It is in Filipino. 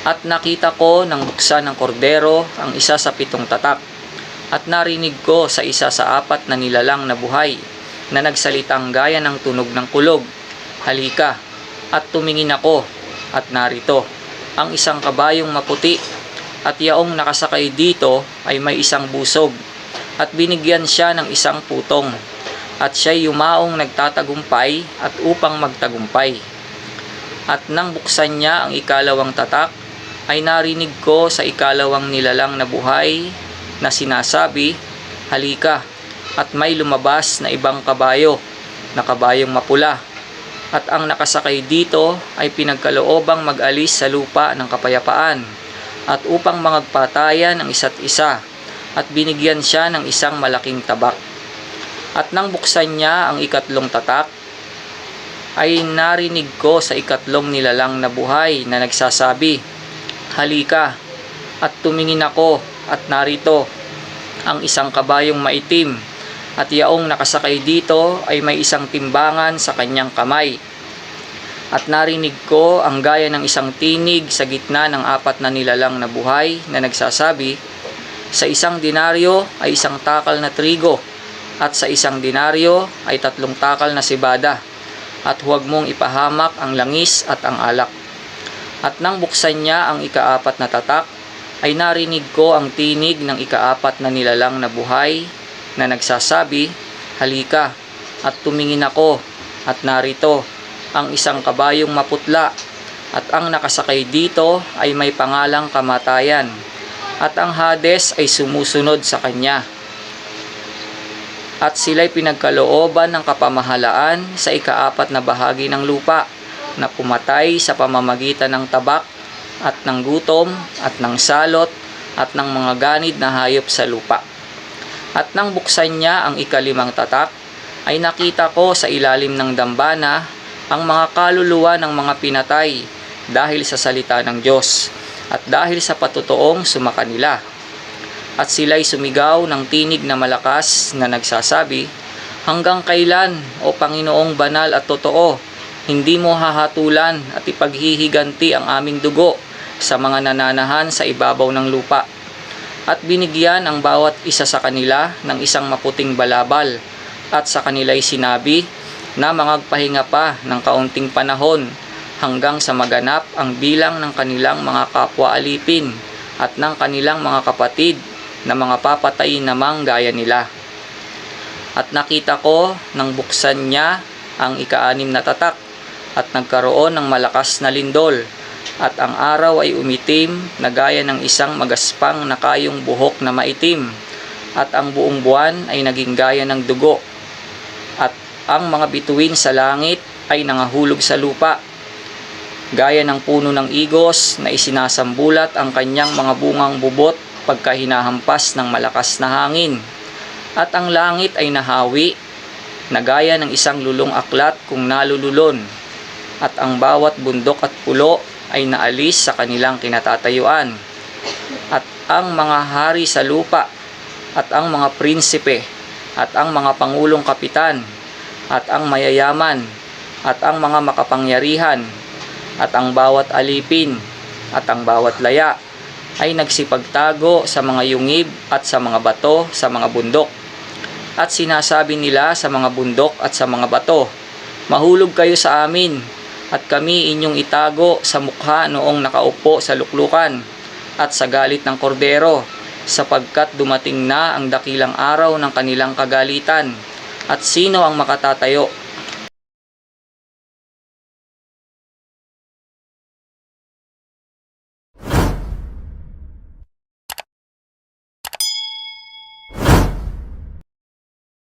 At nakita ko nang buksan ng kordero ang isa sa 7 tatak. At narinig ko sa isa sa 4 na nilalang na buhay na nagsalitang gaya ng tunog ng kulog, "Halika." At tumingin ako, at narito ang isang kabayong maputi, at yaong nakasakay dito ay may isang busog, at binigyan siya ng isang putong, at siya'y yumaong nagtatagumpay at upang magtagumpay. At nang buksan niya ang 2 tatak, ay narinig ko sa 2 nilalang na buhay na sinasabi, "Halika." At may lumabas na ibang kabayo, na kabayong mapula, at ang nakasakay dito ay pinagkaloobang mag-alis sa lupa ng kapayapaan, at upang mangagpatayan ang isa't isa, at binigyan siya ng isang malaking tabak. At nang buksan niya ang 3 tatak, ay narinig ko sa 3 nilalang na buhay na nagsasabi, "Halika." At tumingin ako, at narito ang isang kabayong maitim, at yaong nakasakay dito ay may isang timbangan sa kanyang kamay. At narinig ko ang gaya ng isang tinig sa gitna ng 4 na nilalang na buhay na nagsasabi, "Sa 1 denaryo ay 1 takal na trigo, at sa 1 denaryo ay 3 takal na sibada, at huwag mong ipahamak ang langis at ang alak." At nang buksan niya ang 4 na tatak, ay narinig ko ang tinig ng 4 na nilalang na buhay na nagsasabi, "Halika." At tumingin ako, at narito ang isang kabayong maputla, at ang nakasakay dito ay may pangalang Kamatayan, at ang Hades ay sumusunod sa kanya. At sila'y pinagkalooban ng kapamahalaan sa 4 na bahagi ng lupa, na pumatay sa pamamagitan ng tabak, at ng gutom, at ng salot, at ng mga ganid na hayop sa lupa. At nang buksan niya ang 5 tatak, ay nakita ko sa ilalim ng dambana ang mga kaluluwa ng mga pinatay dahil sa salita ng Diyos, at dahil sa patutuong sumakanila. At sila'y sumigaw ng tinig na malakas na nagsasabi, "Hanggang kailan, O Panginoong banal at totoo, hindi mo hahatulan at ipaghihiganti ang aming dugo sa mga nananahan sa ibabaw ng lupa?" At binigyan ang bawat isa sa kanila ng isang maputing balabal, at sa kanila'y sinabi na mangagpahinga pa ng kaunting panahon hanggang sa maganap ang bilang ng kanilang mga kapwa alipin at ng kanilang mga kapatid na mga papatayin namang gaya nila. At nakita ko nang buksan niya ang 6 na tatak, at nagkaroon ng malakas na lindol, at ang araw ay umitim na gaya ng isang magaspang na kayong buhok na maitim, at ang buong buwan ay naging gaya ng dugo, at ang mga bituin sa langit ay nangahulog sa lupa, gaya ng puno ng igos na isinasambulat ang kanyang mga bungang bubot pagka hinahampas ng malakas na hangin. At ang langit ay nahawi, na gaya ng isang lulong aklat kung nalululon, at ang bawat bundok at pulo ay naalis sa kanilang kinatatayuan. At ang mga hari sa lupa, at ang mga prinsipe, at ang mga pangulong kapitan, at ang mayayaman, at ang mga makapangyarihan, at ang bawat alipin, at ang bawat laya, ay nagsipagtago sa mga yungib at sa mga bato sa mga bundok. At sinasabi nila sa mga bundok at sa mga bato, "Mahulog kayo sa amin, at kami inyong itago sa mukha noong nakaupo sa luklukan at sa galit ng kordero, sapagkat dumating na ang dakilang araw ng kanilang kagalitan. At sino ang makatatayo